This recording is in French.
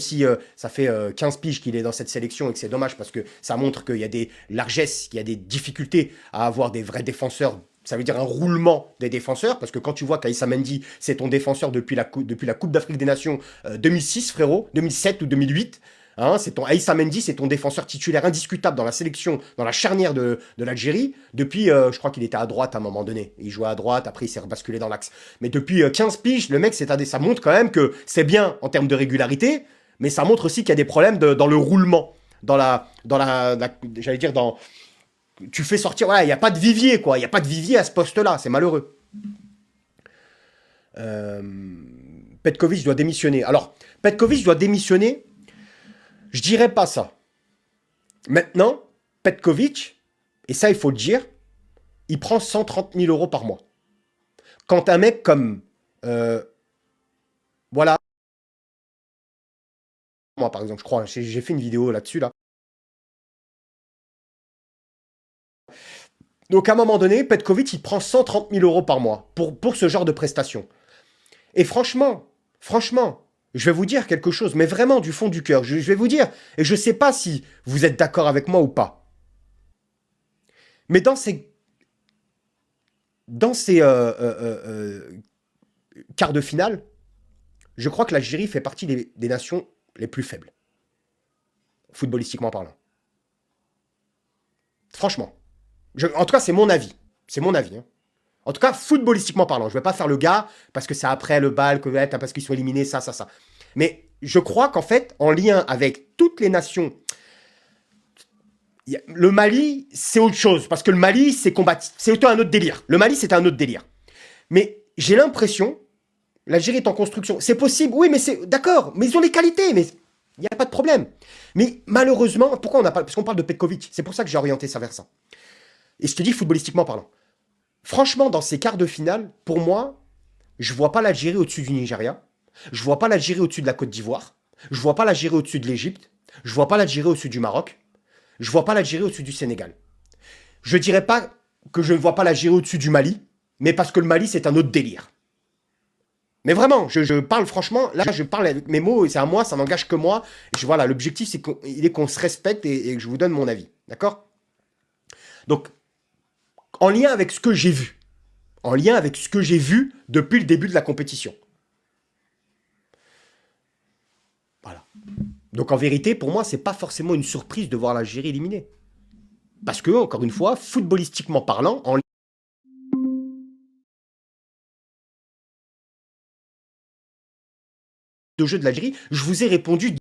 si ça fait 15 piges qu'il est dans cette sélection et que c'est dommage parce que ça montre qu'il y a des largesses, qu'il y a des difficultés à avoir des vrais défenseurs. Ça veut dire un roulement des défenseurs, parce que quand tu vois qu'Aïssa Mendy, c'est ton défenseur depuis la Coupe d'Afrique des Nations 2006, frérot, 2007 ou 2008, hein, c'est ton Aïssa Mendy, c'est ton défenseur titulaire indiscutable dans la sélection, dans la charnière de l'Algérie, depuis, je crois qu'il était à droite à un moment donné. Il jouait à droite, après il s'est rebasculé dans l'axe. Mais depuis 15 piges, le mec, ça montre quand même que c'est bien en termes de régularité, mais ça montre aussi qu'il y a des problèmes dans le roulement, j'allais dire, tu fais sortir, voilà, il n'y a pas de vivier, quoi. Il n'y a pas de vivier à ce poste-là, c'est malheureux. Euh, Petkovic doit démissionner. Alors, Petkovic doit démissionner, je dirais pas ça. Maintenant, Petkovic, et ça il faut le dire, il prend 130 000 euros par mois. Quand un mec comme, voilà, moi par exemple, je crois, j'ai fait une vidéo là-dessus, là. Donc à un moment donné, Petkovic, il prend 130 000 euros par mois pour ce genre de prestations. Et franchement, je vais vous dire quelque chose, mais vraiment du fond du cœur. Je vais vous dire, et je ne sais pas si vous êtes d'accord avec moi ou pas. Mais dans ces quarts de finale, je crois que l'Algérie fait partie des nations les plus faibles, footballistiquement parlant. Franchement. En tout cas, c'est mon avis. C'est mon avis. Hein. En tout cas, footballistiquement parlant. Je ne vais pas faire le gars parce que c'est après le bal, parce qu'ils sont éliminés, ça. Mais je crois qu'en fait, en lien avec toutes les nations, le Mali, c'est autre chose. Parce que le Mali, c'est combattu. C'est un autre délire. Le Mali, c'est un autre délire. Mais j'ai l'impression, l'Algérie est en construction. C'est possible, oui, mais c'est d'accord. Mais ils ont les qualités, mais il n'y a pas de problème. Mais malheureusement, pourquoi on n'a pas... Parce qu'on parle de Petkovic. C'est pour ça que j'ai orienté ça vers ça. Et je te dis footballistiquement parlant. Franchement, dans ces quarts de finale, pour moi, je vois pas l'Algérie au-dessus du Nigeria. Je vois pas l'Algérie au-dessus de la Côte d'Ivoire. Je vois pas l'Algérie au-dessus de l'Égypte. Je vois pas l'Algérie au-dessus du Maroc. Je vois pas l'Algérie au-dessus du Sénégal. Je dirais pas que je ne vois pas l'Algérie au-dessus du Mali, mais parce que le Mali, c'est un autre délire. Mais vraiment, je parle franchement, là je parle avec mes mots, et c'est à moi, ça n'engage que moi. Voilà, l'objectif c'est qu'on se respecte et que je vous donne mon avis. D'accord? Donc, en lien avec ce que j'ai vu, depuis le début de la compétition. Voilà. Donc en vérité, pour moi, c'est pas forcément une surprise de voir l'Algérie éliminée. Parce que, encore une fois, footballistiquement parlant, en de jeu de l'Algérie, je vous ai répondu